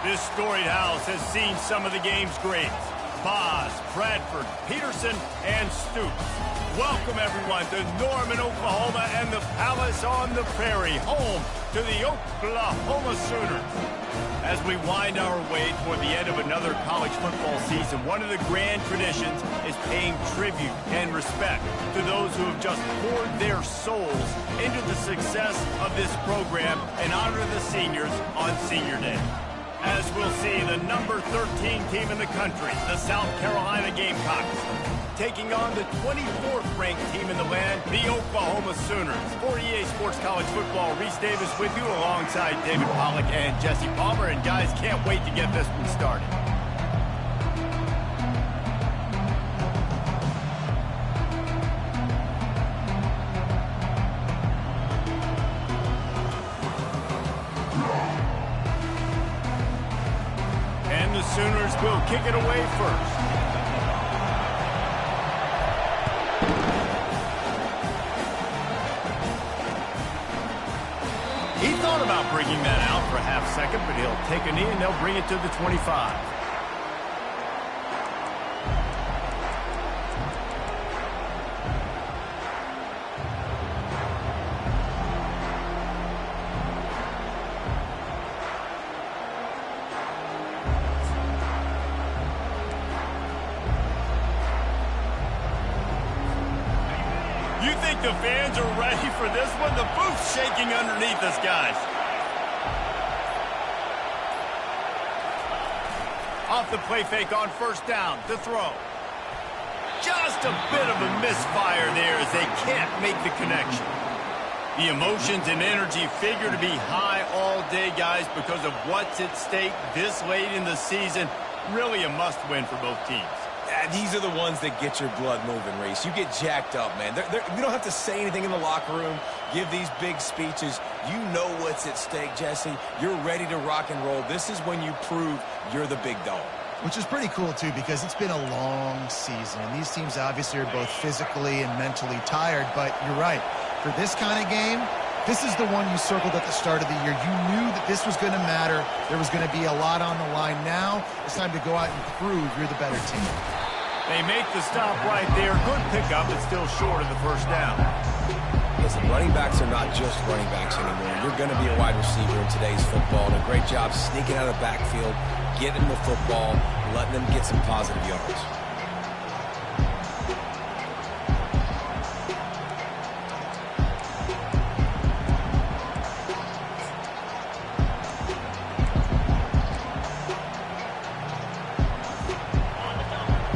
This storied house has seen some of the game's greats. Boz, Bradford, Peterson, and Stoops. Welcome, everyone, to Norman, Oklahoma, and the Palace on the Prairie, home to the Oklahoma Sooners. As we wind our way toward the end of another college football season, one of the grand traditions is paying tribute and respect to those who have just poured their souls into the success of this program and honor the seniors on Senior Day. As we'll see, the number 13 team in the country, the South Carolina Gamecocks, taking on the 24th ranked team in the land, the Oklahoma Sooners. For EA Sports College Football, Reese Davis with you alongside David Pollack and Jesse Palmer. And guys, can't wait to get this one started. And the Sooners will kick it away first. He thought about bringing that out for a half second, but he'll take a knee and they'll bring it to the 25. You think the fans are ready for this one? The booth's shaking underneath us, guys. Off the play fake on first down to throw. Just a bit of a misfire there as they can't make the connection. The emotions and energy figure to be high all day, guys, because of what's at stake this late in the season. Really a must-win for both teams. These are the ones that get your blood moving, Reese. You get jacked up, man. You don't have to say anything in the locker room, give these big speeches. You know what's at stake, Jesse. You're ready to rock and roll. This is when you prove you're the big dog. Which is pretty cool, too, because it's been a long season. And these teams obviously are both physically and mentally tired. But you're right. For this kind of game, this is the one you circled at the start of the year. You knew that this was going to matter. There was going to be a lot on the line. Now it's time to go out and prove you're the better team. They make the stop right there. Good pickup, but still short of the first down. Listen, running backs are not just running backs anymore. You're going to be a wide receiver in today's football. And a great job sneaking out of the backfield, getting the football, letting them get some positive yards.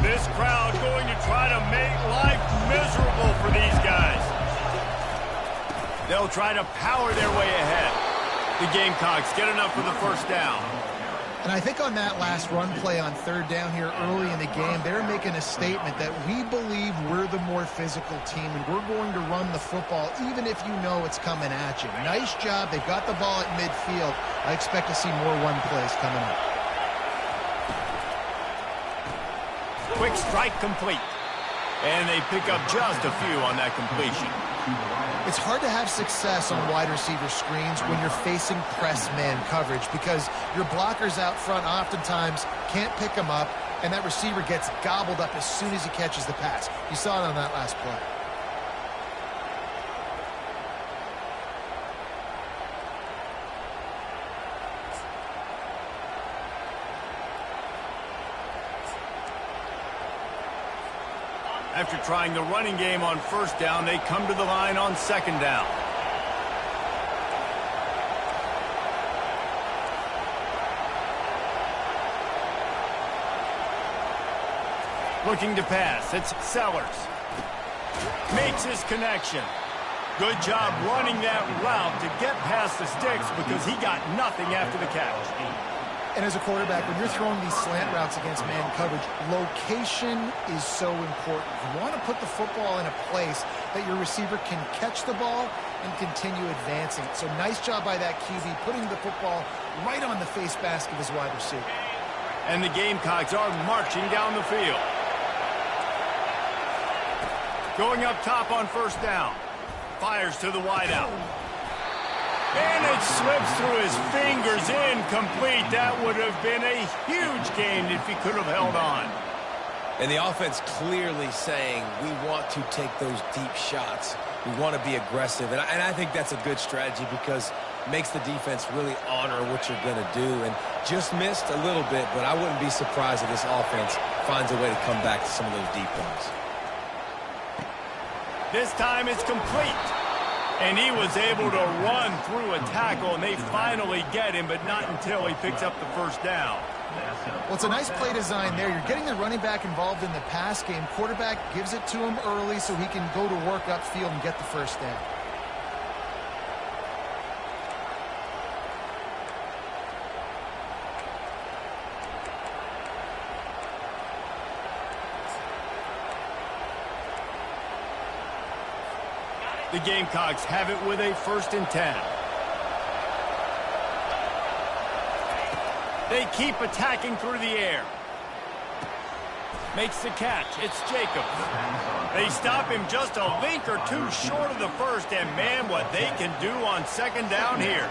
This crowd going to try to make life miserable for these guys. They'll try to power their way ahead. The Gamecocks get enough for the first down. And I think on that last run play on third down here early in the game, they're making a statement that we believe we're the more physical team and we're going to run the football even if you know it's coming at you. Nice job. They've got the ball at midfield. I expect to see more run plays coming up. Quick strike complete. And they pick up just a few on that completion. It's hard to have success on wide receiver screens when you're facing press man coverage because your blockers out front oftentimes can't pick them up, and that receiver gets gobbled up as soon as he catches the pass. You saw it on that last play. After trying the running game on first down, they come to the line on second down. Looking to pass, it's Sellers. Makes his connection. Good job running that route to get past the sticks because he got nothing after the catch. And as a quarterback, when you're throwing these slant routes against man coverage, location is so important. You want to put the football in a place that your receiver can catch the ball and continue advancing. So nice job by that QB, putting the football right on the face mask of his wide receiver. And the Gamecocks are marching down the field. Going up top on first down. Fires to the wideout. And it slips through his fingers, incomplete. That would have been a huge gain if he could have held on. And the offense clearly saying, we want to take those deep shots. We want to be aggressive. And I think that's a good strategy because it makes the defense really honor what you're going to do. And just missed a little bit, but I wouldn't be surprised if this offense finds a way to come back to some of those deep ones. This time it's complete. And he was able to run through a tackle, and they finally get him, but not until he picks up the first down. Well, it's a nice play design there. You're getting the running back involved in the pass game. Quarterback gives it to him early so he can go to work upfield and get the first down. The Gamecocks have it with a 1st and 10. They keep attacking through the air. Makes the catch. It's Jacobs. They stop him just a link or two short of the first, and man, what they can do on 2nd down here.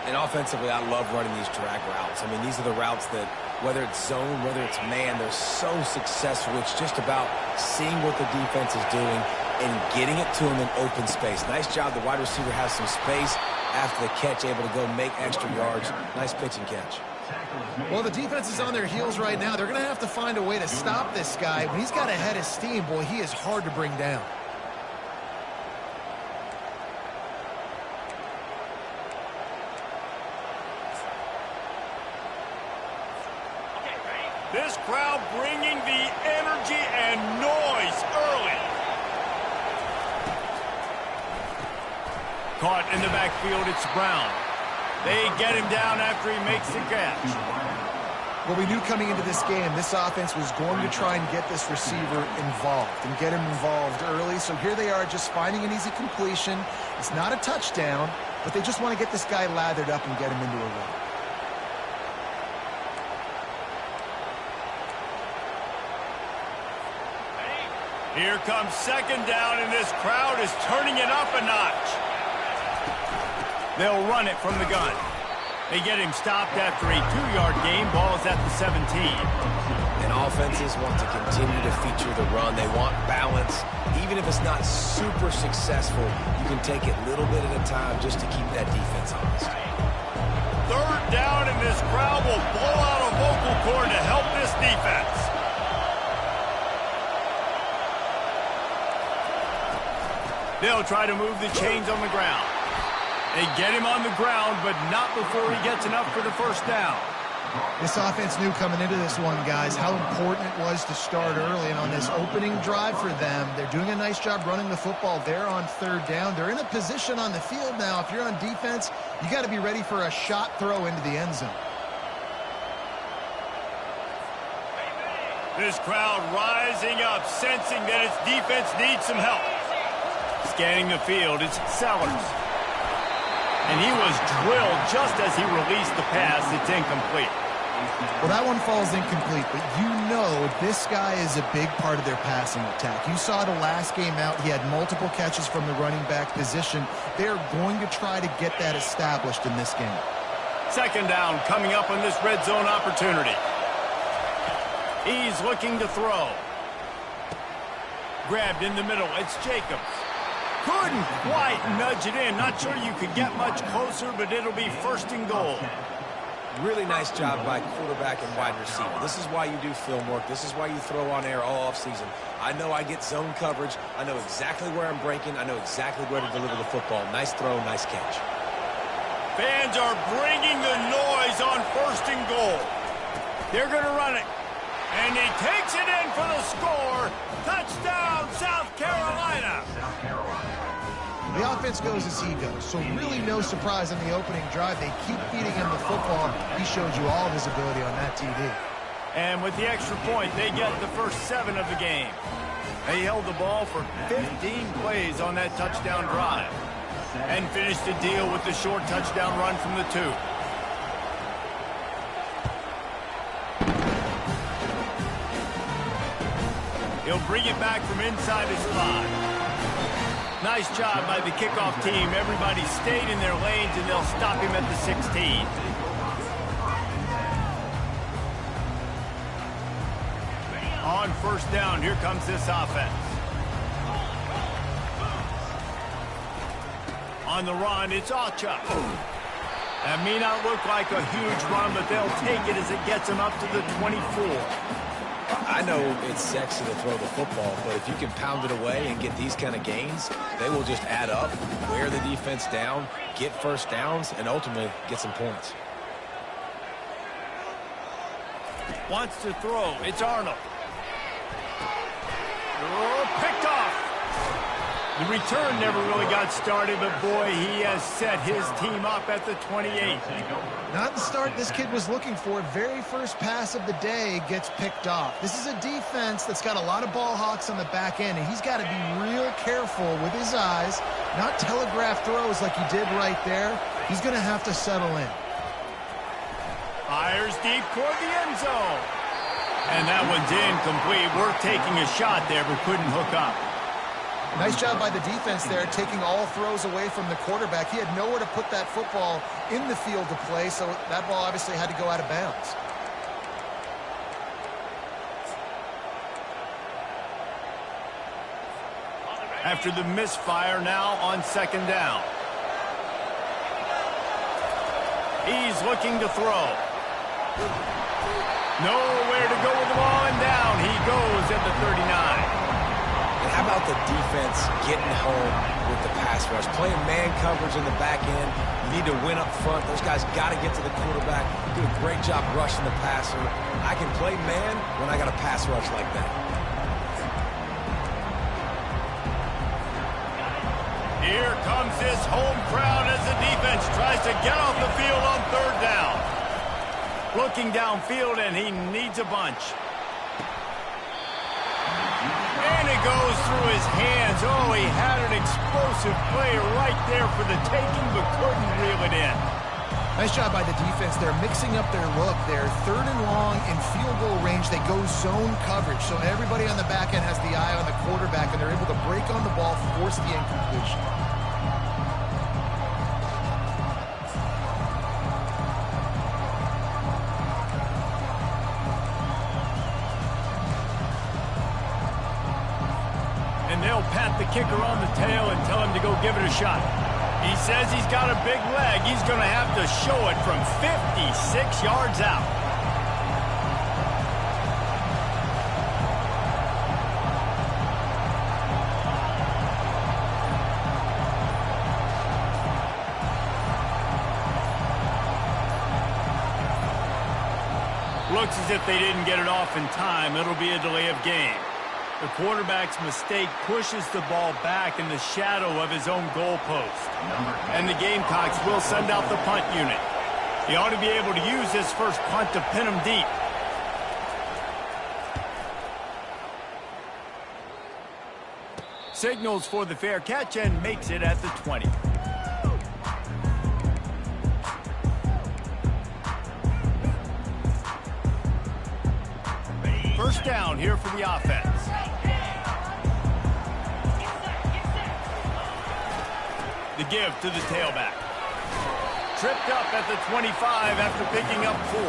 And offensively, I love running these drag routes. I mean, these are the routes that, whether it's zone, whether it's man, they're so successful. It's just about seeing what the defense is doing and getting it to him in open space. Nice job. The wide receiver has some space after the catch, able to go make extra yards. Nice pitch and catch. Well, the defense is on their heels right now. They're going to have to find a way to stop this guy. When he's got a head of steam, boy, he is hard to bring down. This crowd bringing the energy and noise early. Caught in the backfield, it's Brown. They get him down after he makes the catch. Well, we knew coming into this game, this offense was going to try and get this receiver involved and get him involved early. So here they are just finding an easy completion. It's not a touchdown, but they just want to get this guy lathered up and get him into a run. Here comes 2nd down, and this crowd is turning it up a notch. They'll run it from the gun. They get him stopped after a 2-yard gain. Ball is at the 17. And offenses want to continue to feature the run. They want balance. Even if it's not super successful, you can take it little bit at a time just to keep that defense honest. 3rd down, and this crowd will blow out a vocal cord to help this defense. They'll try to move the chains on the ground. They get him on the ground, but not before he gets enough for the first down. This offense knew coming into this one, guys, how important it was to start early. And on this opening drive for them, they're doing a nice job running the football. They're on 3rd down. They're in a position on the field now. If you're on defense, you got to be ready for a shot throw into the end zone. This crowd rising up, sensing that its defense needs some help. Scanning the field, it's Sellers. And he was drilled just as he released the pass. It's incomplete. Well, that one falls incomplete, but you know this guy is a big part of their passing attack. You saw the last game out. He had multiple catches from the running back position. They're going to try to get that established in this game. 2nd down coming up on this red zone opportunity. He's looking to throw. Grabbed in the middle. It's Jacobs. Couldn't quite nudge it in. Not sure you could get much closer, but it'll be 1st and goal. Really nice job by quarterback and wide receiver. This is why you do film work. This is why you throw on air all offseason. I know I get zone coverage. I know exactly where I'm breaking. I know exactly where to deliver the football. Nice throw, nice catch. Fans are bringing the noise on 1st and goal. They're going to run it. And he takes it in for the score. Touchdown, South Carolina. The offense goes as he goes, so really no surprise on the opening drive. They keep feeding him the football. He showed you all of his ability on that TV. And with the extra point, they get the first 7 of the game. They held the ball for 15 plays on that touchdown drive and finished the deal with the short touchdown run from the 2. He'll bring it back from inside his 5. Nice job by the kickoff team. Everybody stayed in their lanes, and they'll stop him at the 16. On first down, here comes this offense. On the run, it's Ncaa. That may not look like a huge run, but they'll take it as it gets them up to the 24. I know it's sexy to throw the football, but if you can pound it away and get these kind of gains, they will just add up, wear the defense down, get first downs, and ultimately get some points. Wants to throw. It's R.N.O. Oh, picked off. The return never really got started, but boy, he has set his team up at the 28. Not the start this kid was looking for. Very first pass of the day gets picked off. This is a defense that's got a lot of ball hawks on the back end, and he's got to be real careful with his eyes, not telegraph throws like he did right there. He's going to have to settle in. Fires deep toward the end zone. And that one's incomplete. Worth taking a shot there, but couldn't hook up. Nice job by the defense there, taking all throws away from the quarterback. He had nowhere to put that football in the field to play, so that ball obviously had to go out of bounds. After the misfire, now on second down. He's looking to throw. Nowhere to go with the ball, and down he goes at the 39. And how about the defense getting home with the pass rush? Playing man coverage in the back end. You need to win up front. Those guys got to get to the quarterback. Do a great job rushing the passer. I can play man when I got a pass rush like that. Here comes this home crowd as the defense tries to get off the field on third down. Looking downfield, and he needs a bunch. And it goes through his hands. Oh, he had an explosive play right there for the taking, but couldn't reel it in. Nice job by the defense. They're mixing up their look. They're third and long in field goal range. They go zone coverage. So everybody on the back end has the eye on the quarterback, and they're able to break on the ball, force the incompletion. They'll pat the kicker on the tail and tell him to go give it a shot. He says he's got a big leg. He's going to have to show it from 56 yards out. Looks as if they didn't get it off in time. It'll be a delay of game. The quarterback's mistake pushes the ball back in the shadow of his own goalpost. And the Gamecocks will send out the punt unit. He ought to be able to use this first punt to pin him deep. Signals for the fair catch and makes it at the 20. First down here for the offense. The give to the tailback. Tripped up at the 25 after picking up 4.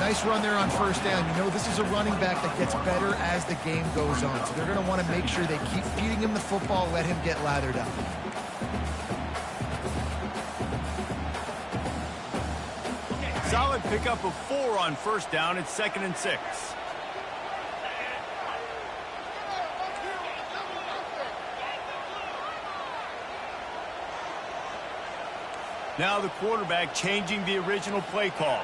Nice run there on first down. You know, this is a running back that gets better as the game goes on. So they're going to want to make sure they keep feeding him the football, let him get lathered up. Solid pickup of 4 on first down. It's 2nd and 6. Now the quarterback changing the original play call.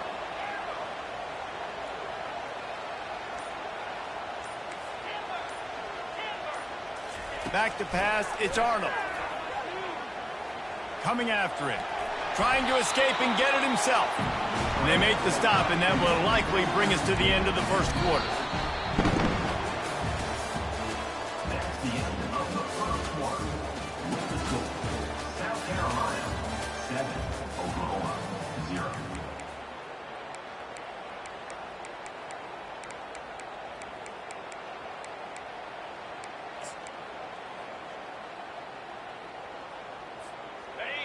Back to pass, it's R.N.O. Coming after it. Trying to escape and get it himself. And they make the stop, and that will likely bring us to the end of the first quarter.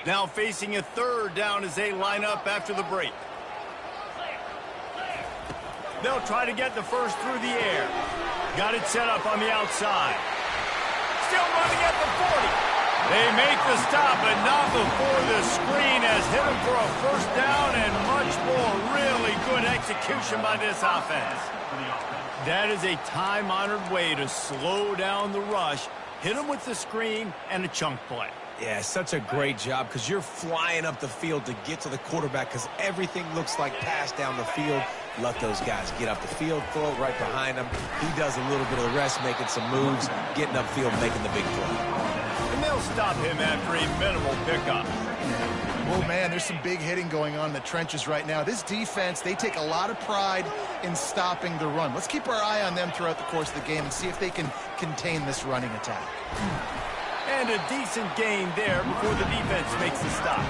Now facing a third down as they line up after the break. They'll try to get the first through the air. Got it set up on the outside. Still running at the 40. They make the stop, but not before the screen has hit them for a first down and much more. Really good execution by this offense. That is a time-honored way to slow down the rush, hit them with the screen, and a chunk play. Yeah, such a great job because you're flying up the field to get to the quarterback because everything looks like pass down the field. Let those guys get up the field, throw it right behind him. He does a little bit of the rest, making some moves, getting upfield, making the big play. And they'll stop him after a minimal pickup. Oh, man, there's some big hitting going on in the trenches right now. This defense, they take a lot of pride in stopping the run. Let's keep our eye on them throughout the course of the game and see if they can contain this running attack. And a decent gain there before the defense makes the stop.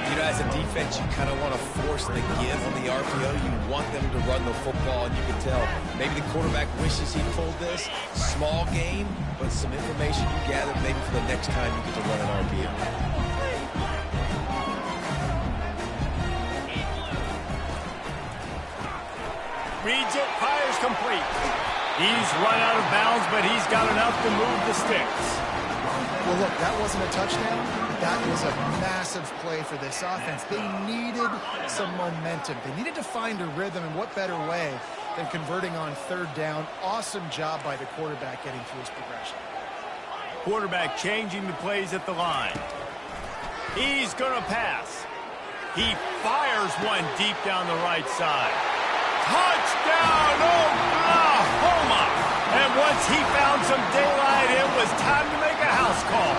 You know, as a defense, you kind of want to force the give on the RPO. You want them to run the football, and you can tell maybe the quarterback wishes he pulled this. Small gain, but some information you gather maybe for the next time you get to run an RPO. Reads it, fires complete. He's run out of bounds, but he's got enough to move the sticks. Well, look, that wasn't a touchdown. That was a massive play for this offense. They needed some momentum. They needed to find a rhythm, and what better way than converting on third down. Awesome job by the quarterback getting through his progression. Quarterback changing the plays at the line. He's going to pass. He fires one deep down the right side. Touchdown, Oklahoma! And once he found some daylight, it was time to make a house call.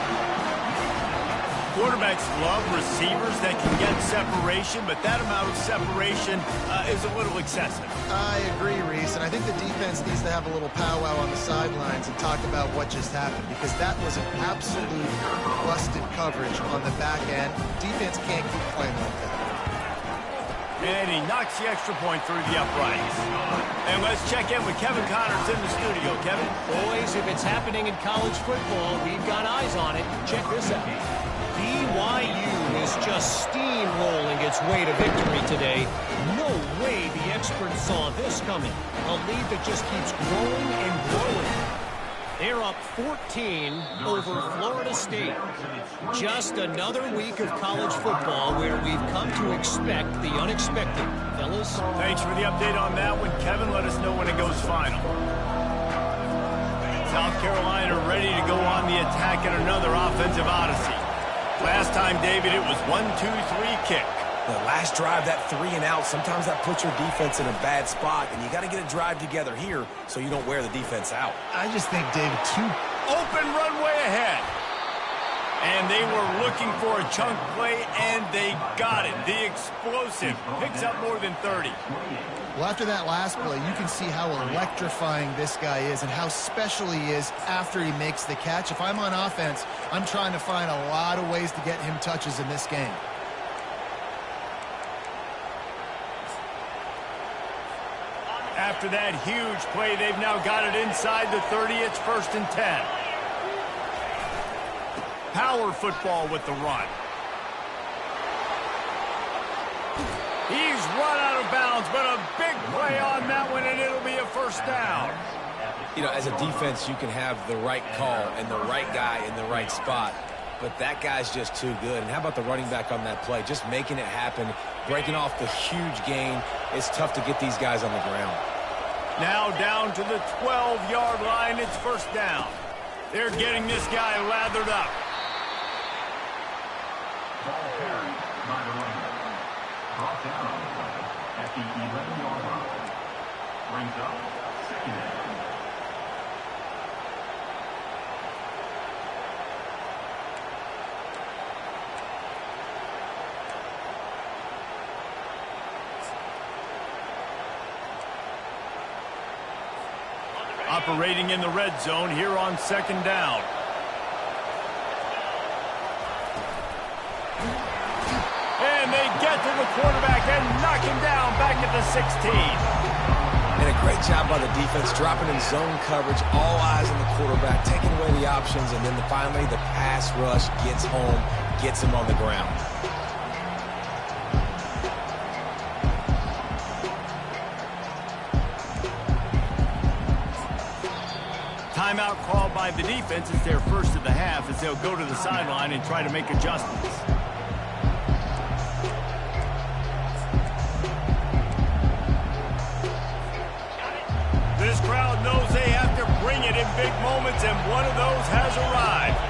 Quarterbacks love receivers that can get separation, but that amount of separation is a little excessive. I agree, Reese, and I think the defense needs to have a little powwow on the sidelines and talk about what just happened, because that was an absolute busted coverage on the back end. Defense can't keep playing like that. And he knocks the extra point through the uprights. And let's check in with Kevin Connors in the studio. Kevin? Boys, if it's happening in college football, we've got eyes on it. Check this out. BYU is just steamrolling its way to victory today. No way the experts saw this coming. A lead that just keeps growing and growing. They're up 14 over Florida State. Just another week of college football where we've come to expect the unexpected. Fellas? Thanks for the update on that one, Kevin. Let us know when it goes final. South Carolina ready to go on the attack in another offensive odyssey. Last time, David, it was 1-2-3 kick. The last drive, that 3 and out, sometimes that puts your defense in a bad spot, and you got to get a drive together here so you don't wear the defense out. I just think, David, open runway ahead. And they were looking for a chunk play, and they got it. The explosive picks up more than 30. Well, after that last play, you can see how electrifying this guy is and how special he is after he makes the catch. If I'm on offense, I'm trying to find a lot of ways to get him touches in this game. After that huge play, they've now got it inside the 30. It's 1st and 10. Power football with the run. He's run out of bounds, but a big play on that one, and it'll be a first down. You know, as a defense, you can have the right call and the right guy in the right spot, but that guy's just too good. And how about the running back on that play? Just making it happen, breaking off the huge gain. It's tough to get these guys on the ground. Now down to the 12-yard line. It's first down. They're getting this guy lathered up. Ball carried by the runner. Brought down at the 11-yard line. Brings up 2nd down. Operating in the red zone here on 2nd down. And they get to the quarterback and knock him down back at the 16. And a great job by the defense, dropping in zone coverage, all eyes on the quarterback, taking away the options, and then finally the pass rush gets home, gets him on the ground. Timeout called by the defense. It's their first of the half as they'll go to the sideline and try to make adjustments. This crowd knows they have to bring it in big moments, and one of those has arrived.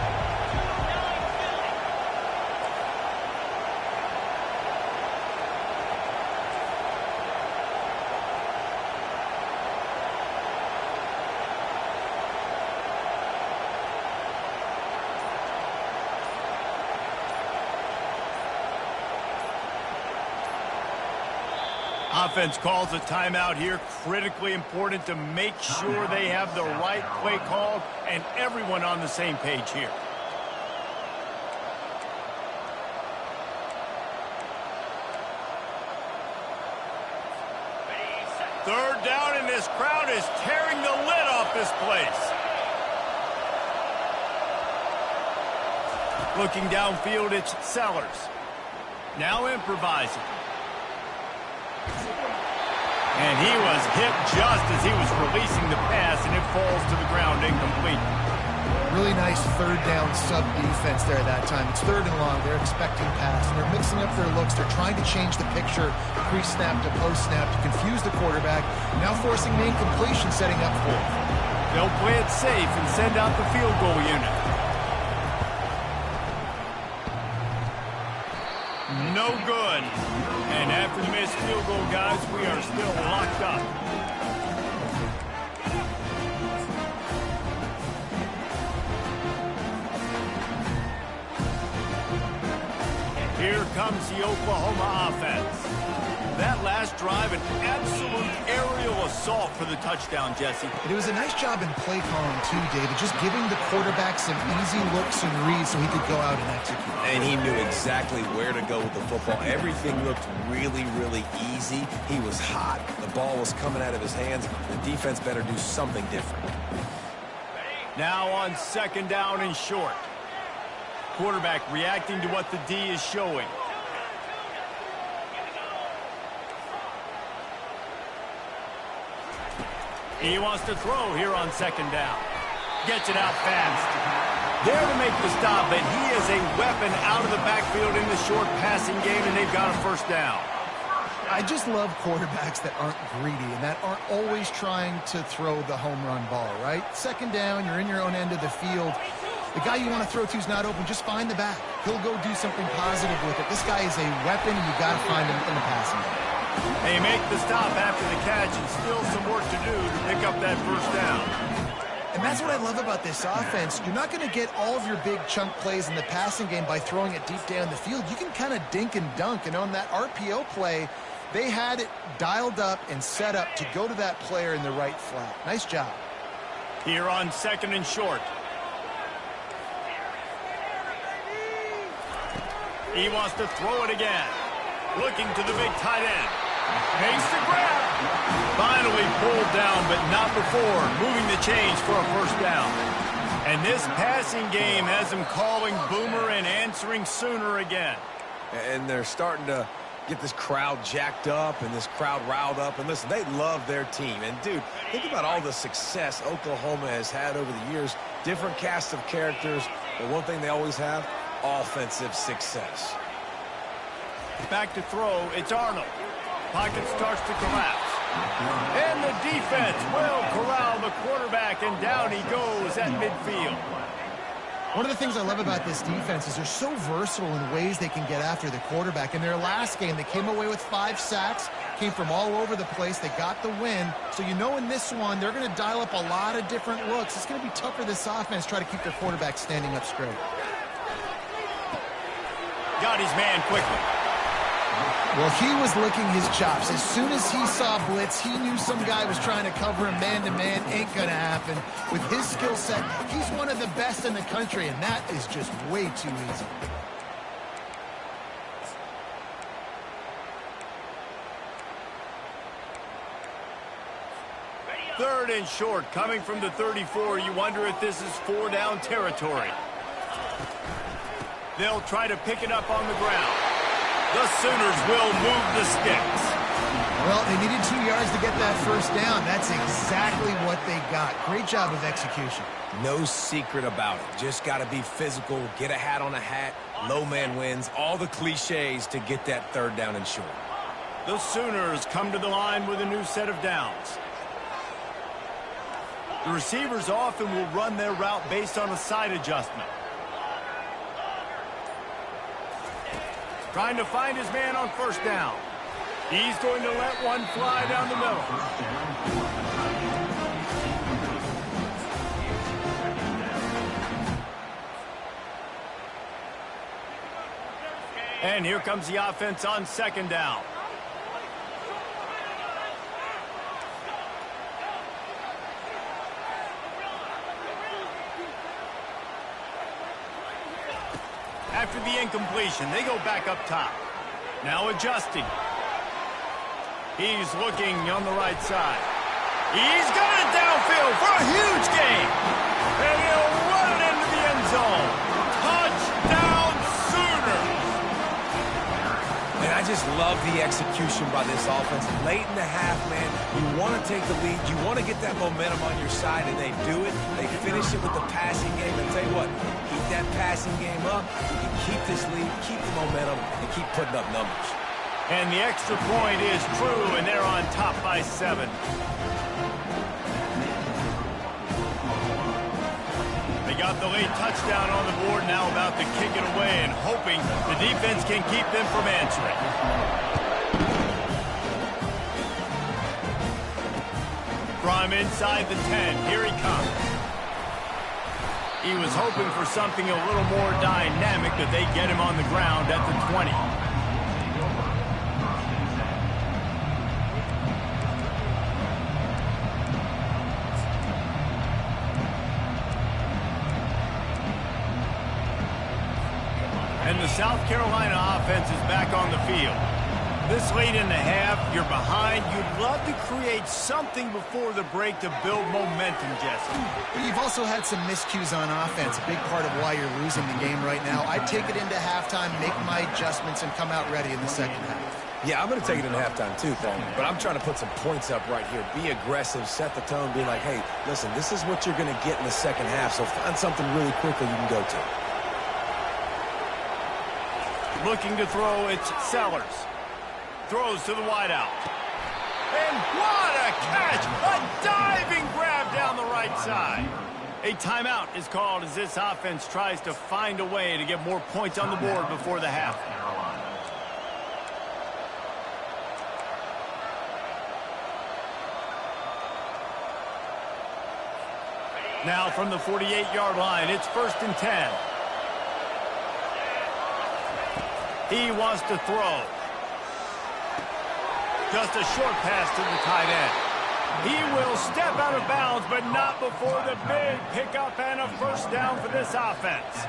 Offense calls a timeout here. Critically important to make sure they have the right play called and everyone on the same page here. Third down, and this crowd is tearing the lid off this place. Looking downfield, it's Sellers. Now improvising. And he was hit just as he was releasing the pass, and it falls to the ground incomplete. Really nice third down sub defense there that time. It's third and long. They're expecting pass, and they're mixing up their looks. They're trying to change the picture pre-snap to post-snap to confuse the quarterback, now forcing the incompletion, setting up for it. They'll play it safe and send out the field goal unit. No good. And after the missed field goal, guys, we are still locked up. Here comes the Oklahoma offense. That last drive, an absolute aerial assault for the touchdown, Jesse. It was a nice job in play calling, too, David, just giving the quarterback some easy looks and reads so he could go out and execute. And he knew exactly where to go with the football. Everything looked really, really easy. He was hot. The ball was coming out of his hands. The defense better do something different. Now on second down and short. Quarterback reacting to what the D is showing. He wants to throw here on second down. Gets it out fast. There to make the stop, but he is a weapon out of the backfield in the short passing game, and they've got a first down. I just love quarterbacks that aren't greedy and that aren't always trying to throw the home run ball, right? Second down, you're in your own end of the field. The guy you want to throw to is not open. Just find the back. He'll go do something positive with it. This guy is a weapon, and you got to find him in the passing game. They make the stop after the catch, and still some work to do to pick up that first down. And that's what I love about this offense. You're not going to get all of your big chunk plays in the passing game by throwing it deep down the field. You can kind of dink and dunk, and on that RPO play, they had it dialed up and set up to go to that player in the right flat. Nice job. Here on second and short. He wants to throw it again. Looking to the big tight end. Makes the grab. Finally pulled down, but not before. Moving the chains for a first down. And this passing game has them calling boomer and answering sooner again. And they're starting to get this crowd jacked up and this crowd riled up. And listen, they love their team. And, dude, think about all the success Oklahoma has had over the years. Different cast of characters. But one thing they always have, offensive success. Back to throw, it's R.N.O. Pocket starts to collapse. And the defense will corral the quarterback, and down he goes at midfield. One of the things I love about this defense is they're so versatile in ways they can get after the quarterback. In their last game, they came away with 5 sacks, came from all over the place. They got the win. So you know in this one, they're going to dial up a lot of different looks. It's going to be tough for this offense to try to keep their quarterback standing up straight. Got his man quickly. Well, he was licking his chops. As soon as he saw blitz, he knew some guy was trying to cover him man-to-man. Ain't gonna happen. With his skill set, he's one of the best in the country, and that is just way too easy. Third and short, coming from the 34. You wonder if this is 4-down territory. They'll try to pick it up on the ground. The Sooners will move the sticks. Well, they needed 2 yards to get that first down. That's exactly what they got. Great job of execution. No secret about it. Just got to be physical, get a hat on a hat, low man wins, all the cliches to get that third down and short. The Sooners come to the line with a new set of downs. The receivers often will run their route based on a side adjustment. Trying to find his man on first down. He's going to let one fly down the middle. And here comes the offense on second down. After the incompletion, they go back up top. Now adjusting. He's looking on the right side. He's got it downfield for a huge gain. And he'll run it into the end zone. Touchdown, Sooners! And I just love the execution by this offense. Late in the half, man, you want to take the lead. You want to get that momentum on your side, and they do it. They finish it with the passing game. And tell you what, keep that passing game up. You can keep this lead, keep the momentum, and keep putting up numbers. And the extra point is true, and they're on top by 7. They got the late touchdown on the board, now about to kick it away and hoping the defense can keep them from answering. From inside the 10, here he comes. He was hoping for something a little more dynamic, but they get him on the ground at the 20. And the South Carolina offense is back on the field. This late in the half, you're behind. You'd love to create something before the break to build momentum, Jesse. But you've also had some miscues on offense, a big part of why you're losing the game right now. I'd take it into halftime, make my adjustments, and come out ready in the second half. Yeah, I'm going to take it into halftime too, Thurman. But I'm trying to put some points up right here. Be aggressive, set the tone, be like, hey, listen, this is what you're going to get in the second half, so find something really quickly you can go to. Looking to throw, it's Sellers. Throws to the wideout. And what a catch! A diving grab down the right side. A timeout is called as this offense tries to find a way to get more points on the board before the half. Now from the 48-yard line, it's 1st and 10. He wants to throw. Just a short pass to the tight end. He will step out of bounds, but not before the big pickup and a first down for this offense.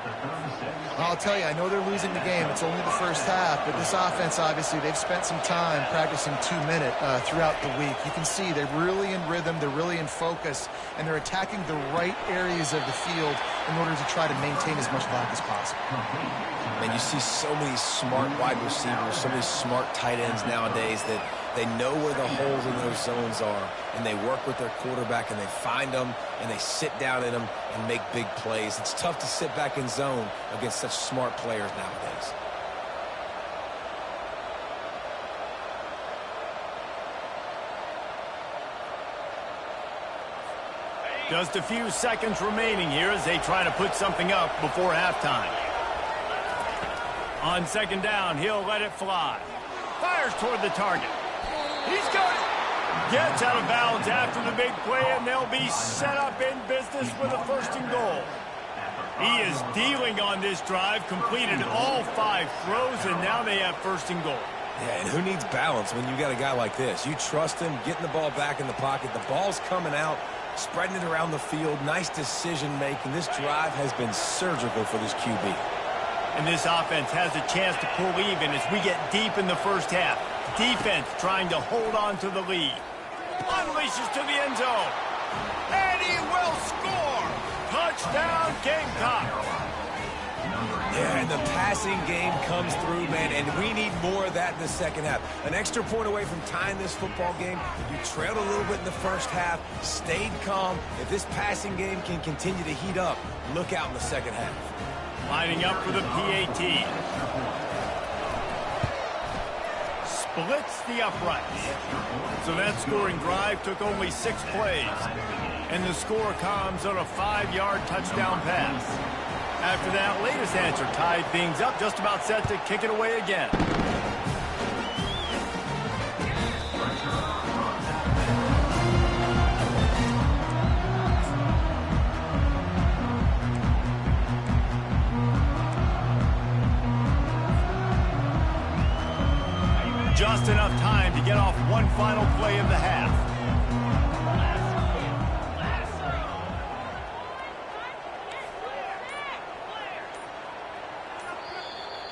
I'll tell you, I know they're losing the game. It's only the first half, but this offense, obviously, they've spent some time practicing 2-minute throughout the week. You can see they're really in rhythm, they're really in focus, and they're attacking the right areas of the field in order to try to maintain as much clock as possible. Man, you see so many smart wide receivers, so many smart tight ends nowadays that they know where the holes in those zones are, and they work with their quarterback, and they find them, and they sit down in them and make big plays. It's tough to sit back in zone against such smart players nowadays. Just a few seconds remaining here as they try to put something up before halftime. On second down, he'll let it fly. Fires toward the target. He's got it. Gets out of bounds after the big play, and they'll be set up in business with a 1st and goal. He is dealing on this drive, completed all 5 throws, and now they have 1st and goal. Yeah, and who needs balance when you got a guy like this? You trust him, getting the ball back in the pocket. The ball's coming out, spreading it around the field. Nice decision-making. This drive has been surgical for this QB. And this offense has a chance to pull even as we get deep in the first half. Defense trying to hold on to the lead. Unleashes to the end zone. And he will score! Touchdown, Gamecock! Yeah, and the passing game comes through, man, and we need more of that in the second half. An extra point away from tying this football game. You trailed a little bit in the first half, stayed calm. If this passing game can continue to heat up, look out in the second half. Lining up for the PAT. Splits the uprights. So that scoring drive took only 6 plays. And the score comes on a 5-yard touchdown pass. After that latest answer tied things up, just about set to kick it away again. Just enough time to get off one final play of the half.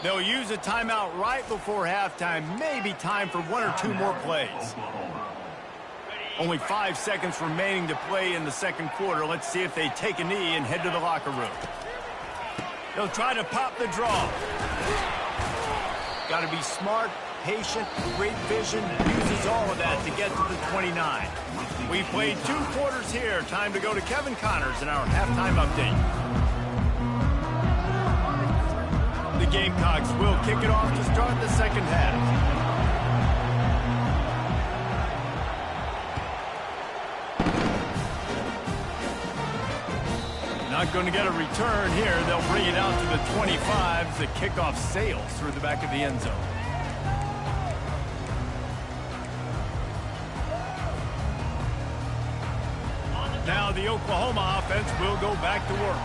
They'll use a timeout right before halftime. Maybe time for 1 or 2 more plays. Only 5 seconds remaining to play in the second quarter. Let's see if they take a knee and head to the locker room. They'll try to pop the draw. Got to be smart, patient, great vision, uses all of that to get to the 29. We played 2 quarters here. Time to go to Kevin Connors in our halftime update. The Gamecocks will kick it off to start the second half. Not going to get a return here. They'll bring it out to the 25 as the kickoff sails through the back of the end zone. Now the Oklahoma offense will go back to work.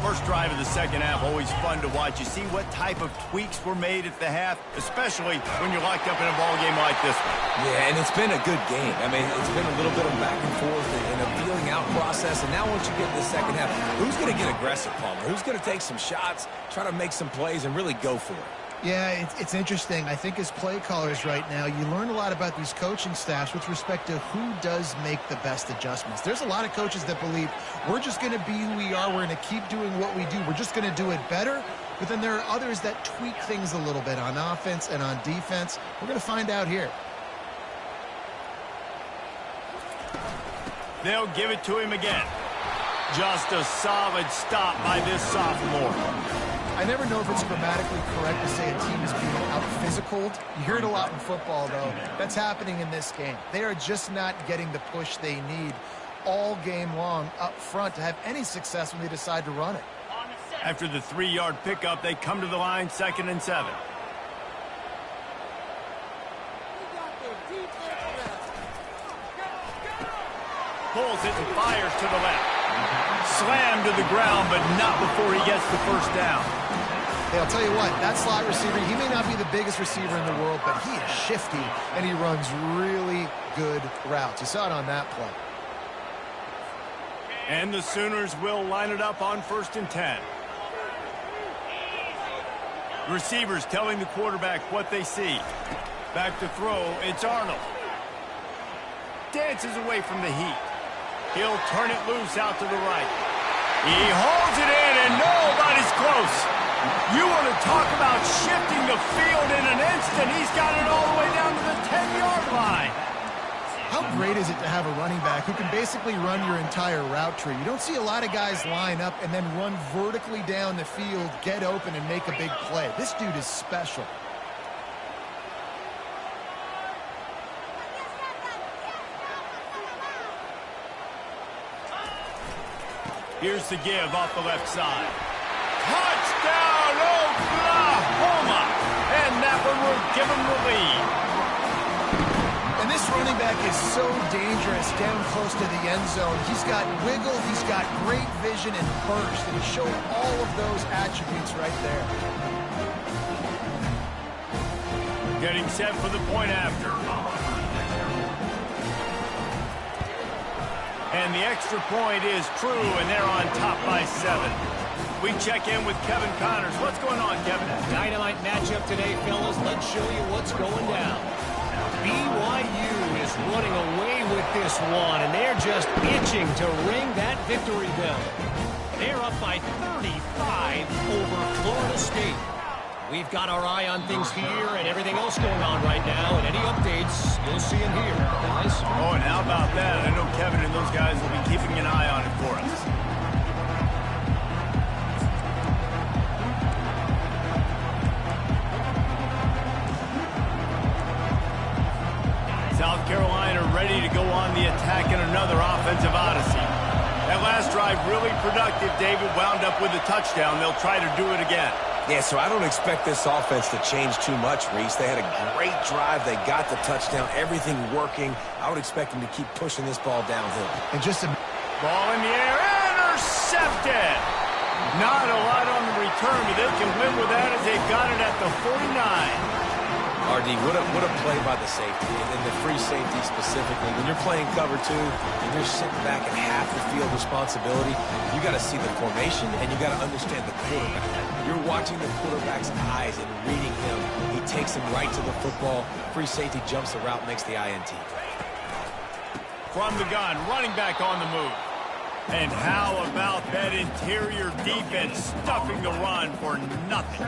First drive of the second half, always fun to watch. You see what type of tweaks were made at the half, especially when you're locked up in a ball game like this one. Yeah, and it's been a good game. I mean, it's been a little bit of back and forth and a feeling out process. And now once you get to the second half, who's going to get aggressive, Palmer? Who's going to take some shots, try to make some plays, and really go for it? Yeah, it's interesting. I think as play callers right now, you learn a lot about these coaching staffs with respect to who does make the best adjustments. There's a lot of coaches that believe we're just going to be who we are. We're going to keep doing what we do. We're just going to do it better. But then there are others that tweak things a little bit on offense and on defense. We're going to find out here. They'll give it to him again. Just a solid stop by this sophomore. I never know if it's grammatically correct to say a team is being out-physicaled. You hear it a lot in football, though. That's happening in this game. They are just not getting the push they need all game long up front to have any success when they decide to run it. After the 3-yard pickup, they come to the line, 2nd and 7. Pulls it and fires to the left. Slammed to the ground, but not before he gets the first down. Hey, I'll tell you what, that slot receiver, he may not be the biggest receiver in the world, but he is shifty, and he runs really good routes. You saw it on that play. And the Sooners will line it up on 1st and 10. Receivers telling the quarterback what they see. Back to throw, it's Arnold. Dances away from the heat. He'll turn it loose out to the right. He holds it in, and nobody's close. You want to talk about shifting the field in an instant. He's got it all the way down to the 10-yard line. How great is it to have a running back who can basically run your entire route tree? You don't see a lot of guys line up and then run vertically down the field, get open, and make a big play. This dude is special. Here's the give off the left side. Touchdown, Oklahoma! And that one will give them the lead. And this running back is so dangerous down close to the end zone. He's got wiggle, he's got great vision and burst, and he showed all of those attributes right there. Getting set for the point after. And the extra point is true, and they're on top by 7. We check in with Kevin Connors. What's going on, Kevin? Dynamite matchup today, fellas. Let's show you what's going down. BYU is running away with this one, and they're just itching to ring that victory bell. They're up by 35 over Florida State. We've got our eye on things here and everything else going on right now, and any updates you'll see in here, guys. Oh, and how about that? I know Kevin and those guys will be keeping an eye on it for us. South Carolina ready to go on the attack in another offensive odyssey. That last drive really productive. David wound up with a touchdown. They'll try to do it again. Yeah, so I don't expect this offense to change too much, Reese. They had a great drive. They got the touchdown. Everything working. I would expect them to keep pushing this ball downhill. And just a ball in the air. Intercepted. Not a lot on the return, but they can win with that as they've got it at the 49. RD, what a play by the safety, and the free safety specifically. When you're playing cover two and you're sitting back at half the field responsibility, you got to see the formation and you got to understand the quarterback. You're watching the quarterback's eyes and reading him. He takes him right to the football. Free safety jumps the route, makes the INT. From the gun, running back on the move. And how about that interior defense stuffing the run for nothing?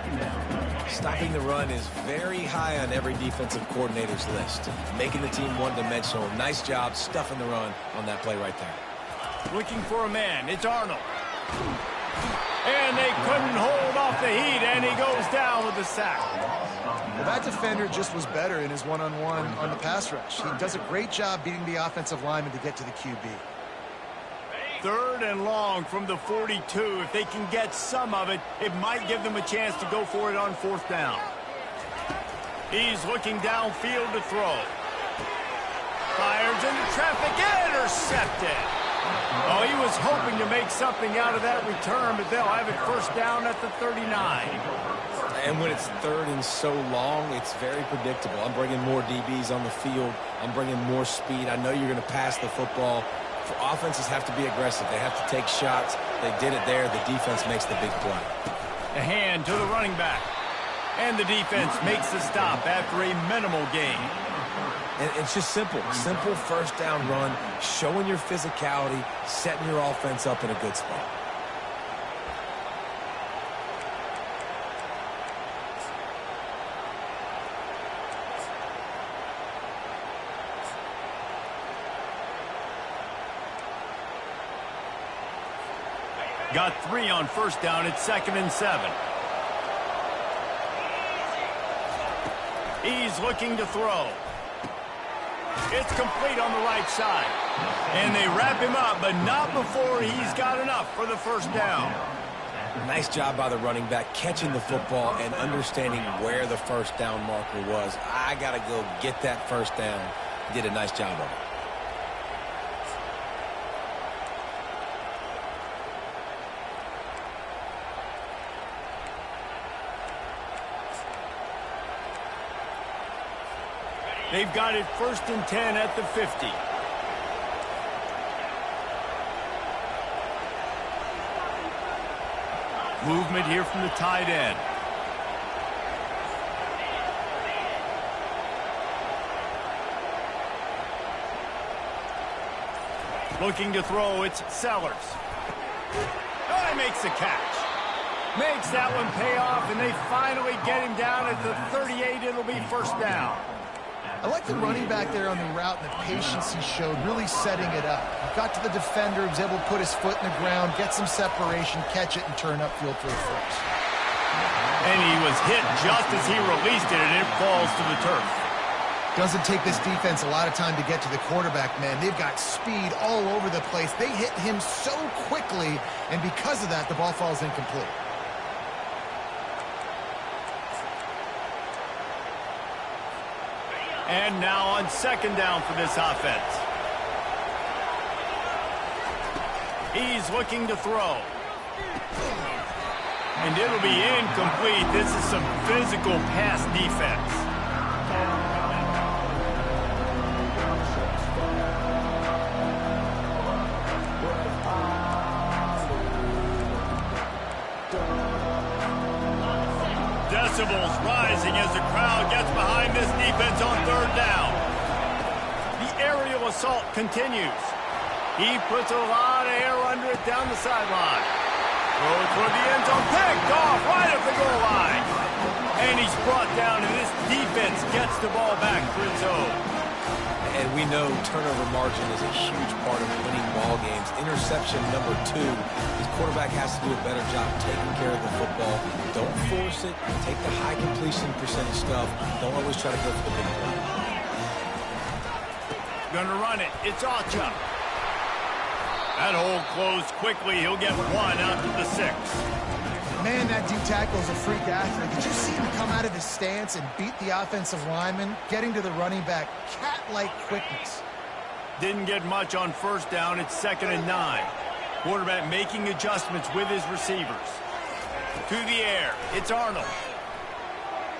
Stopping the run is very high on every defensive coordinator's list. Making the team one-dimensional. Nice job stuffing the run on that play right there. Looking for a man. It's Arnold. And they couldn't hold off the heat, and he goes down with the sack. Well, that defender just was better in his one-on-one on the pass rush. He does a great job beating the offensive lineman to get to the QB. 3rd and long from the 42. If they can get some of it, it might give them a chance to go for it on 4th down. He's looking downfield to throw. Fires into traffic, intercepted. Oh, he was hoping to make something out of that return, but they'll have it 1st down at the 39. And when it's 3rd and so long, it's very predictable. I'm bringing more DBs on the field. I'm bringing more speed. I know you're going to pass the football. Offenses have to be aggressive. They have to take shots. They did it there. The defense makes the big play. A hand to the running back. And the defense makes the stop after a minimal gain. And it's just simple. Simple 1st down run, showing your physicality, setting your offense up in a good spot. Got 3 on 1st down. It's 2nd and 7. He's looking to throw. It's complete on the right side. And they wrap him up, but not before he's got enough for the 1st down. Nice job by the running back, catching the football and understanding where the 1st down marker was. I got to go get that 1st down. Did a nice job of it. They've got it 1st and 10 at the 50. Movement here from the tight end. Looking to throw, it's Sellers. Oh, he makes the catch. Makes that one pay off, and they finally get him down at the 38. It'll be 1st down. I like the running back there on the route and the patience he showed, really setting it up. He got to the defender, was able to put his foot in the ground, get some separation, catch it, and turn upfield for the 1st. And he was hit just as he released it, and it falls to the turf. Doesn't take this defense a lot of time to get to the quarterback, man. They've got speed all over the place. They hit him so quickly, and because of that, the ball falls incomplete. And now on 2nd down for this offense. He's looking to throw. And it'll be incomplete. This is some physical pass defense. Decibels rising as the crowd gets behind this defense on 3rd down. The aerial assault continues. He puts a lot of air under it down the sideline. Throw it toward the end zone. Picked off right at the goal line. And he's brought down, and this defense gets the ball back for its own. And we know turnover margin is a huge part of winning ball games. Interception number 2. His quarterback has to do a better job taking care of the football. Don't force it. Take the high completion percentage stuff. Don't always try to go for the big play. Gonna run it. It's Ncaa. That hole closed quickly. He'll get 1 out to the 6. Man, that D tackle is a freak athlete. Did you see him come out of his stance and beat the offensive lineman, getting to the running back? Cat-like quickness. Didn't get much on first down. It's 2nd and 9. Quarterback making adjustments with his receivers. To the air. It's R.N.O.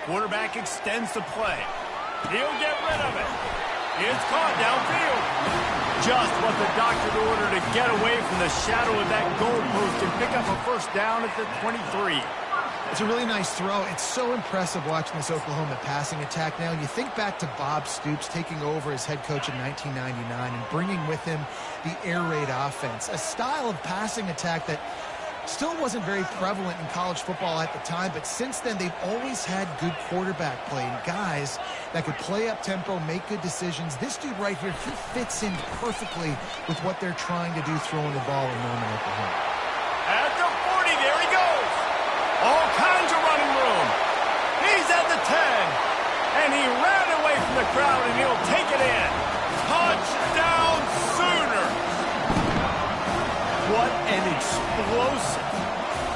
Quarterback extends the play. He'll get rid of it. It's caught downfield. Just what the doctor ordered to get away from the shadow of that goalpost and pick up a first down at the 23. It's a really nice throw. It's so impressive watching this Oklahoma passing attack now. You think back to Bob Stoops taking over as head coach in 1999 and bringing with him the air raid offense, a style of passing attack that still wasn't very prevalent in college football at the time, but since then they've always had good quarterback play and guys that could play up tempo, make good decisions. This dude right here, he fits in perfectly with what they're trying to do throwing the ball in Norman, Oklahoma. At the 40, there he goes. All kinds of running room. He's at the 10, and he ran away from the crowd, and he'll take it in. Touchdown Sooners. What an explosive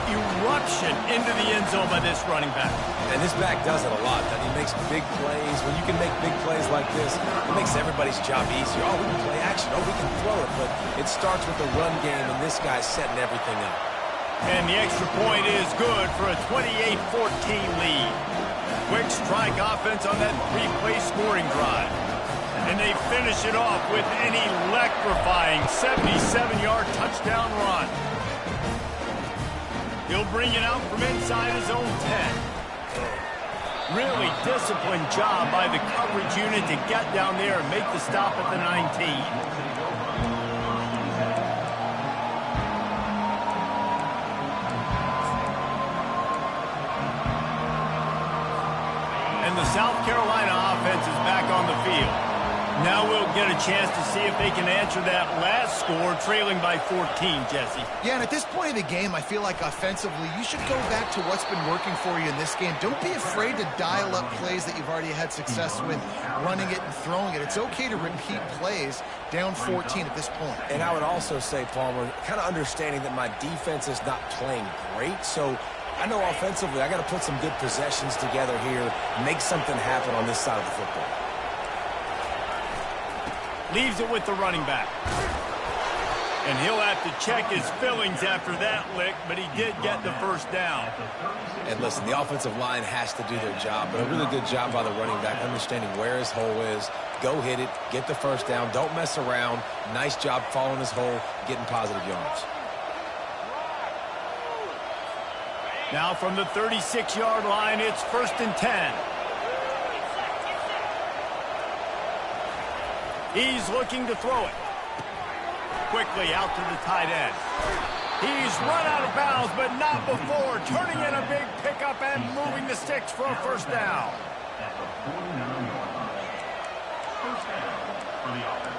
eruption into the end zone by this running back. And this back does it a lot. He makes big plays. When you can make big plays like this, it makes everybody's job easier. Oh, we can play action. Oh, we can throw it. But it starts with the run game, and this guy's setting everything up. And the extra point is good for a 28-14 lead. Quick strike offense on that 3-play scoring drive. And they finish it off with an electrifying 77-yard touchdown run. He'll bring it out from inside his own 10. Really disciplined job by the coverage unit to get down there and make the stop at the 19. And the South Carolina offense is back on the field. Now we'll get a chance to see if they can answer that last score, trailing by 14, Jesse. Yeah, and at this point of the game, I feel like offensively, you should go back to what's been working for you in this game. Don't be afraid to dial up plays that you've already had success with, running it and throwing it. It's okay to repeat plays down 14 at this point. And I would also say, Palmer, kind of understanding that my defense is not playing great, so I know offensively I got to put some good possessions together here, make something happen on this side of the football. Leaves it with the running back. And he'll have to check his fillings after that lick, but he did get the first down. And listen, the offensive line has to do their job, but a really good job by the running back, understanding where his hole is. Go hit it, get the first down, don't mess around. Nice job following his hole, getting positive yards. Now from the 36-yard line, it's 1st and 10. He's looking to throw it. Quickly out to the tight end. He's run out of bounds, but not before. Turning in a big pickup and moving the sticks for a first down. At the 49-yard line. First down for the offense.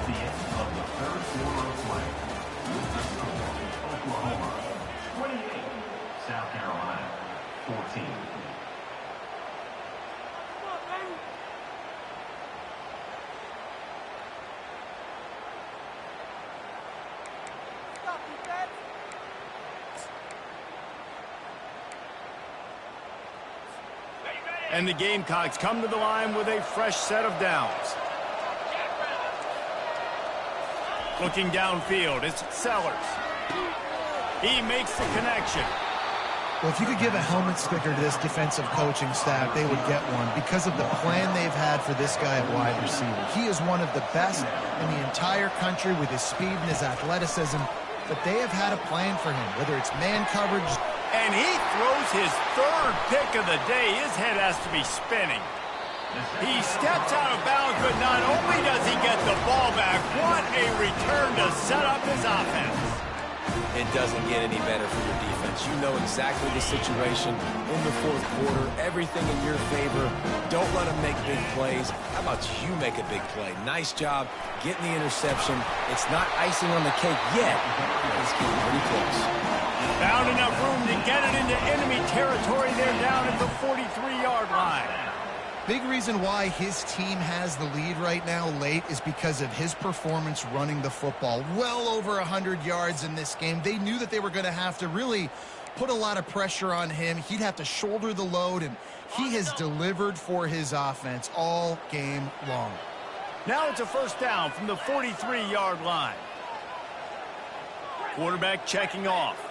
The end of the third quarter of play. Oklahoma 28, South Carolina 14. And the Gamecocks come to the line with a fresh set of downs. Looking downfield, it's Sellers. He makes the connection. Well, if you could give a helmet sticker to this defensive coaching staff, they would get one because of the plan they've had for this guy at wide receiver. He is one of the best in the entire country with his speed and his athleticism, but they have had a plan for him, whether it's man coverage. And he throws his third pick of the day. His head has to be spinning. He steps out of bounds, but not only does he get the ball back, what a return to set up his offense. It doesn't get any better for your defense. You know exactly the situation in the fourth quarter. Everything in your favor. Don't let them make big plays. How about you make a big play? Nice job getting the interception. It's not icing on the cake yet. It's getting pretty close. Found enough room to get it into enemy territory. They're down at the 43-yard line. Big reason why his team has the lead right now late is because of his performance running the football. Well over 100 yards in this game. They knew that they were going to have to really put a lot of pressure on him. He'd have to shoulder the load, and he has delivered for his offense all game long. Now it's a first down from the 43-yard line. Quarterback checking off.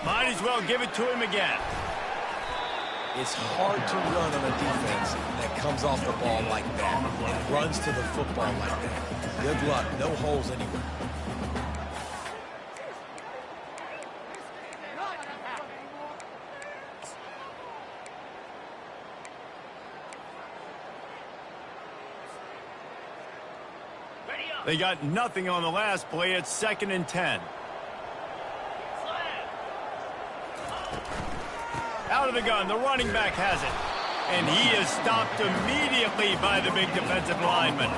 Might as well give it to him again. It's hard to run on a defense that comes off the ball like that and runs to the football like that. Good luck. No holes anywhere. They got nothing on the last play. It's 2nd and 10. Out of the gun, the running back has it. And he is stopped immediately by the big defensive lineman.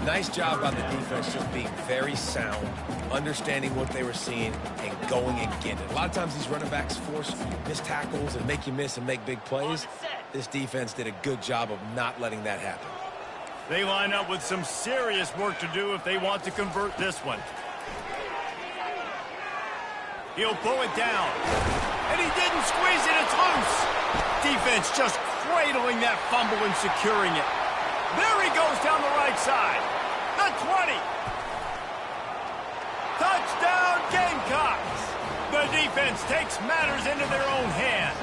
Nice job by the defense just being very sound, understanding what they were seeing, and going and getting it. A lot of times these running backs force missed tackles and make you miss and make big plays. This defense did a good job of not letting that happen. They line up with some serious work to do if they want to convert this one. He'll pull it down. And he didn't squeeze it. It's loose. Defense just cradling that fumble and securing it. There he goes down the right side. The 20. Touchdown, Gamecocks. The defense takes matters into their own hands.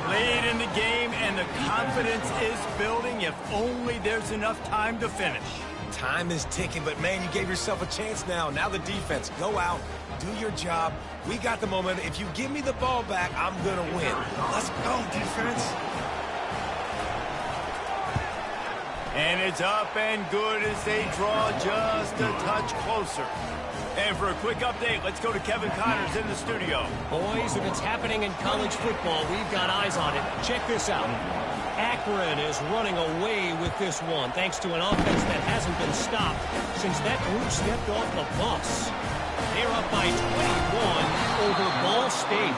Late in the game, and the confidence is building if only there's enough time to finish. Time is ticking, but, man, you gave yourself a chance now. Now the defense, go out, do your job. We got the momentum. If you give me the ball back, I'm going to win. Let's go, defense. And it's up and good as they draw just a touch closer. And for a quick update, let's go to Kevin Connors in the studio. Boys, if it's happening in college football, we've got eyes on it. Check this out. Akron is running away with this one, thanks to an offense that hasn't been stopped since that group stepped off the bus. They're up by 21 over Ball State.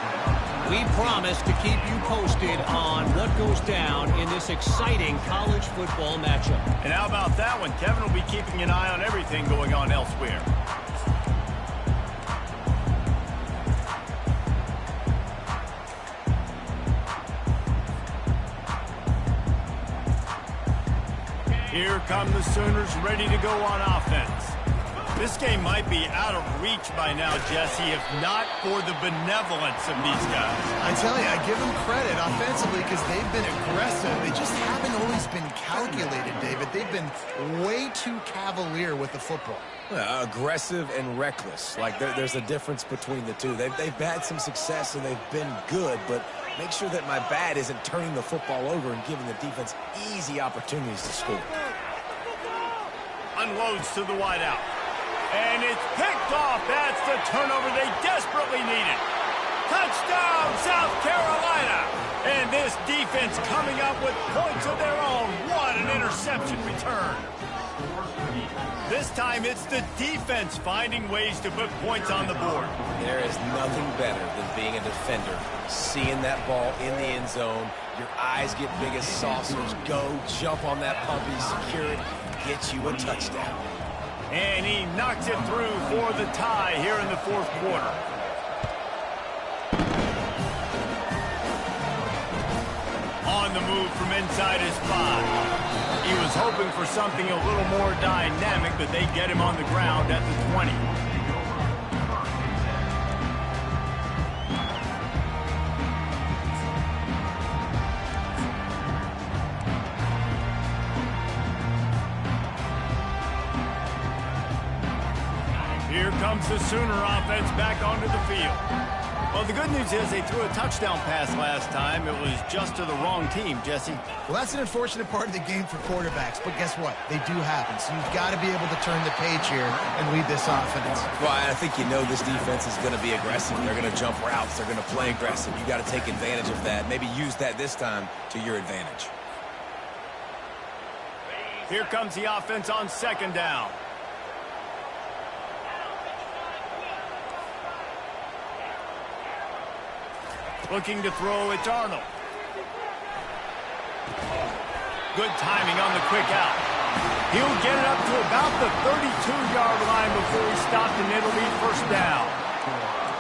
We promise to keep you posted on what goes down in this exciting college football matchup. And how about that one? Kevin will be keeping an eye on everything going on elsewhere. Here come the Sooners ready to go on offense. This game might be out of reach by now, Jesse, if not for the benevolence of these guys. I tell you, I give them credit offensively because they've been aggressive. They just haven't always been calculated, David. They've been way too cavalier with the football. Aggressive and reckless. Like there's a difference between the two. They've had some success and they've been good, but make sure that my bad isn't turning the football over and giving the defense easy opportunities to score. Unloads to the wideout. And it's picked off. That's the turnover they desperately needed. Touchdown, South Carolina. And this defense coming up with points of their own. What an interception return. This time it's the defense finding ways to put points on the board. There is nothing better than being a defender. Seeing that ball in the end zone. Your eyes get big as saucers. Go, jump on that puppy, secure it, get you a touchdown. And he knocks it through for the tie here in the fourth quarter. the move from inside his 5. He was hoping for something a little more dynamic, but they get him on the ground at the 20. Here comes the Sooner offense back onto the field. Well, the good news is they threw a touchdown pass last time. It was just to the wrong team, Jesse. Well, that's an unfortunate part of the game for quarterbacks, but guess what? They do happen. So you've got to be able to turn the page here and lead this offense. Well, I think you know this defense is going to be aggressive. They're going to jump routes. They're going to play aggressive. You got to take advantage of that. Maybe use that this time to your advantage. Here comes the offense on second down. Looking to throw, it's R.N.O. Good timing on the quick out. He'll get it up to about the 32-yard line before he stopped, and it'll be first down.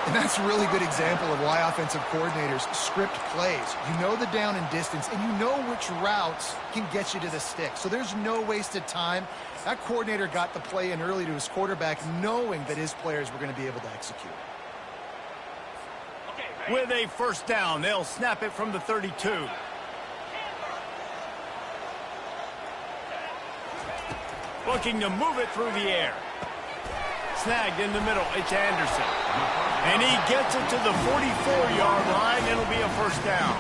And that's a really good example of why offensive coordinators script plays. You know the down and distance, and you know which routes can get you to the stick. So there's no wasted time. That coordinator got the play in early to his quarterback, knowing that his players were going to be able to execute. With a first down, they'll snap it from the 32. Looking to move it through the air. Snagged in the middle, it's Anderson. And he gets it to the 44-yard line. It'll be a first down.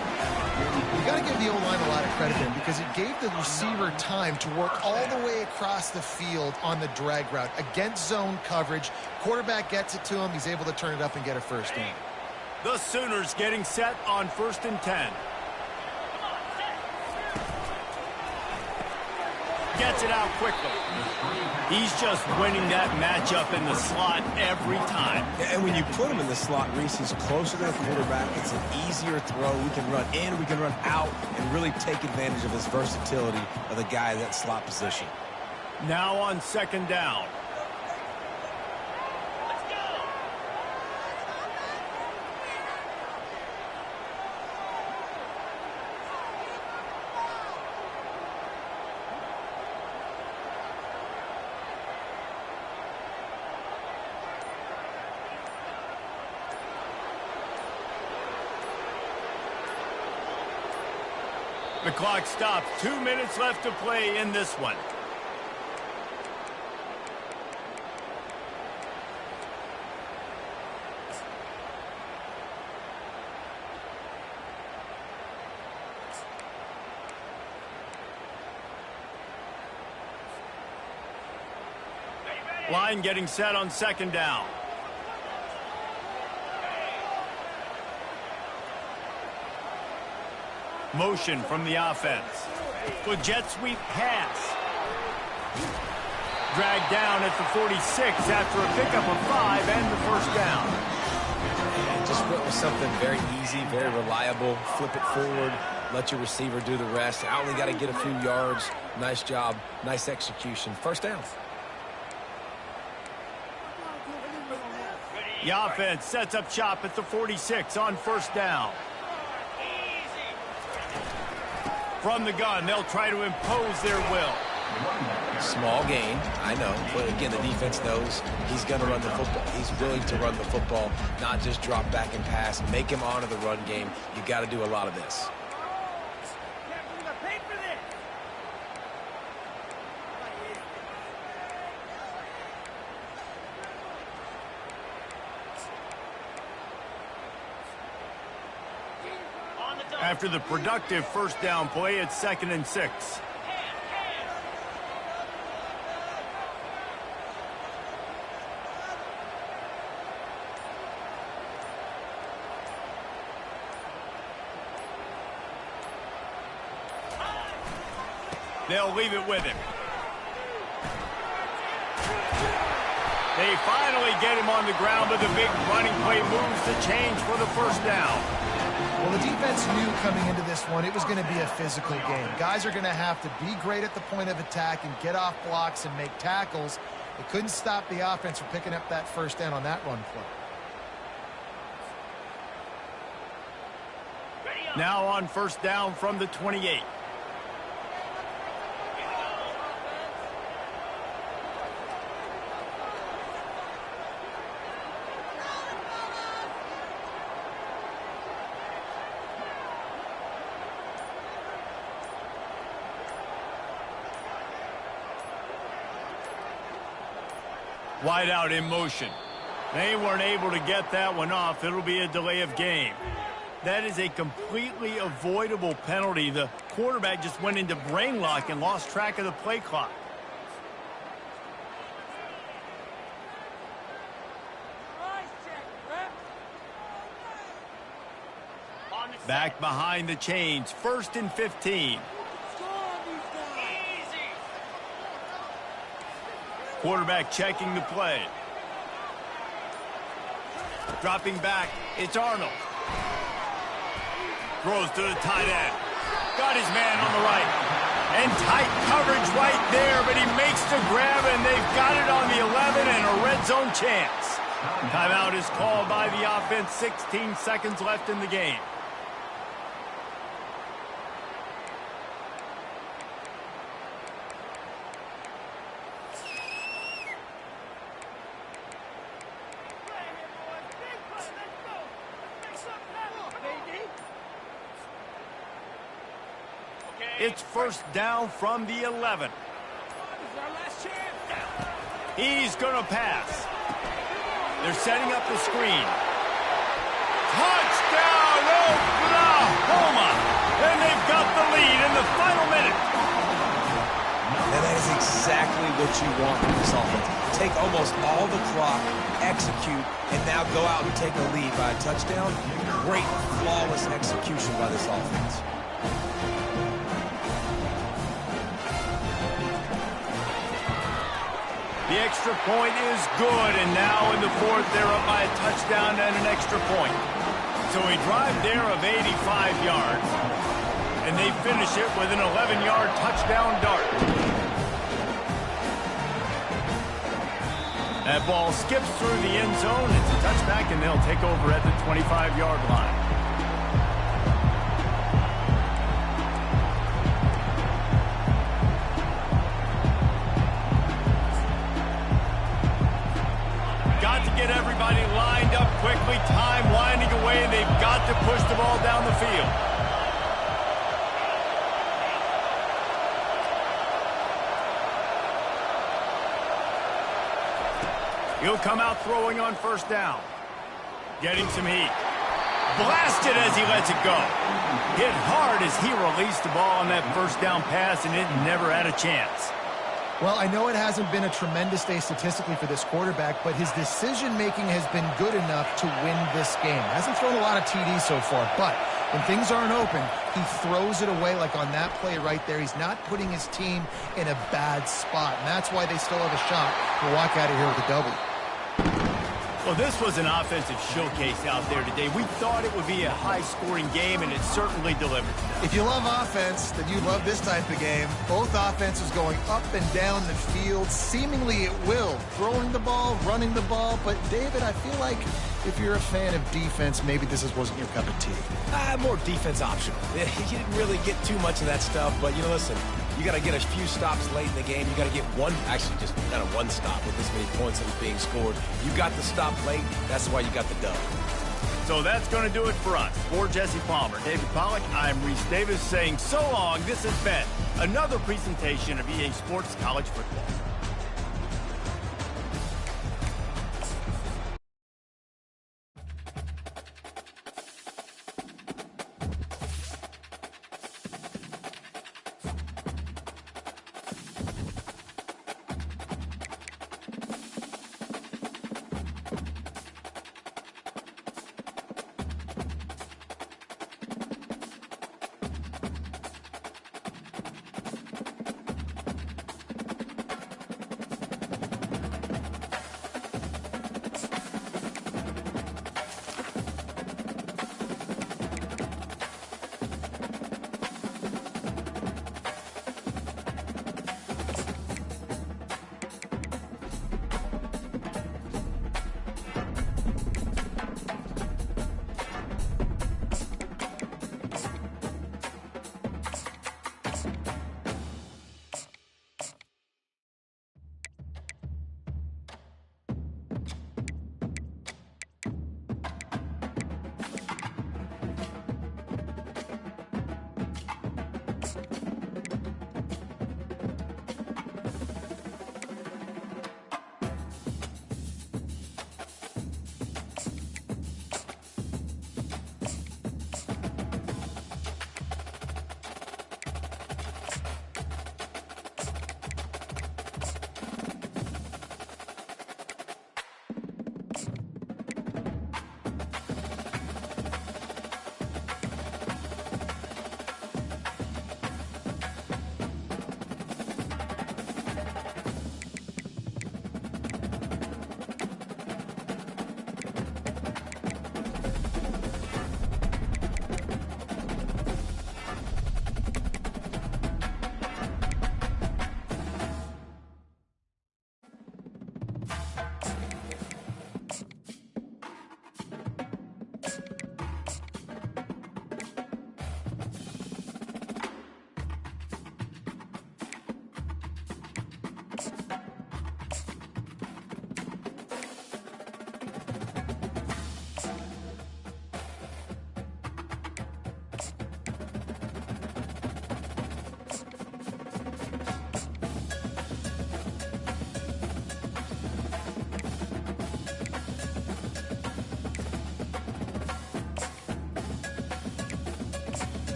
You got to give the O-line a lot of credit there because it gave the receiver time to work all the way across the field on the drag route. Against zone coverage, quarterback gets it to him. He's able to turn it up and get a first down. The Sooners getting set on 1st and 10. Gets it out quickly. He's just winning that matchup in the slot every time. And when you put him in the slot, Reese, he's closer to the quarterback. It's an easier throw. We can run in, we can run out, and really take advantage of his versatility of the guy in that slot position. Now on second down. The clock stops. 2 minutes left to play in this one. Line getting set on second down. Motion from the offense. With jet sweep pass. Dragged down at the 46 after a pickup of 5 and the first down. And just went with something very easy, very reliable. Flip it forward. Let your receiver do the rest. I only got to get a few yards. Nice job. Nice execution. First down. The offense sets up shop at the 46 on first down. From the gun, they'll try to impose their will. Small gain, I know. But again, the defense knows he's going to run the football. He's willing to run the football, not just drop back and pass. Make him honor the run game. You got to do a lot of this. After the productive first down play, it's 2nd and 6. They'll leave it with him. They finally get him on the ground, but the big running play moves the change for the first down. Well, the defense knew coming into this one it was going to be a physical game. Guys are going to have to be great at the point of attack and get off blocks and make tackles. They couldn't stop the offense from picking up that first down on that run play. Now on first down from the 28. Wide out in motion. They weren't able to get that one off. It'll be a delay of game. That is a completely avoidable penalty. The quarterback just went into brain lock and lost track of the play clock. Back behind the chains. 1st and 15. Quarterback checking the play. Dropping back, it's R.N.O. Throws to the tight end. Got his man on the right. And tight coverage right there, but he makes the grab, and they've got it on the 11 and a red zone chance. Timeout is called by the offense. 16 seconds left in the game. It's first down from the 11. He's going to pass. They're setting up the screen. Touchdown, Oklahoma! And they've got the lead in the final minute. And that is exactly what you want from this offense. Take almost all the clock, execute, and now go out and take a lead by a touchdown. Great, flawless execution by this offense. The extra point is good, and now in the 4th, they're up by a touchdown and an extra point. So a drive there of 85 yards, and they finish it with an 11-yard touchdown dart. That ball skips through the end zone. It's a touchback, and they'll take over at the 25-yard line. Get everybody lined up quickly, time winding away, and they've got to push the ball down the field. He'll come out throwing on first down. Getting some heat. Blasted as he lets it go. Hit hard as he released the ball on that first down pass, and it never had a chance. Well, I know it hasn't been a tremendous day statistically for this quarterback, but his decision-making has been good enough to win this game. Hasn't thrown a lot of TDs so far, but when things aren't open, he throws it away like on that play right there. He's not putting his team in a bad spot, and that's why they still have a shot to walk out of here with a W. Well, this was an offensive showcase out there today. We thought it would be a high-scoring game, and it certainly delivered. If you love offense, then you love this type of game. Both offenses going up and down the field, seemingly at will. Throwing the ball, running the ball. But, David, I feel like if you're a fan of defense, maybe this wasn't your cup of tea. More defense optional. You didn't really get too much of that stuff, but, you know, listen, you got to get a few stops late in the game. You got to get one, actually just kind of one stop with this many points that was being scored. You got the stop late. That's why you got the dub. So that's going to do it for us. For Jesse Palmer, David Pollack, I'm Reese Davis saying so long. This has been another presentation of EA Sports College Football.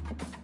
play.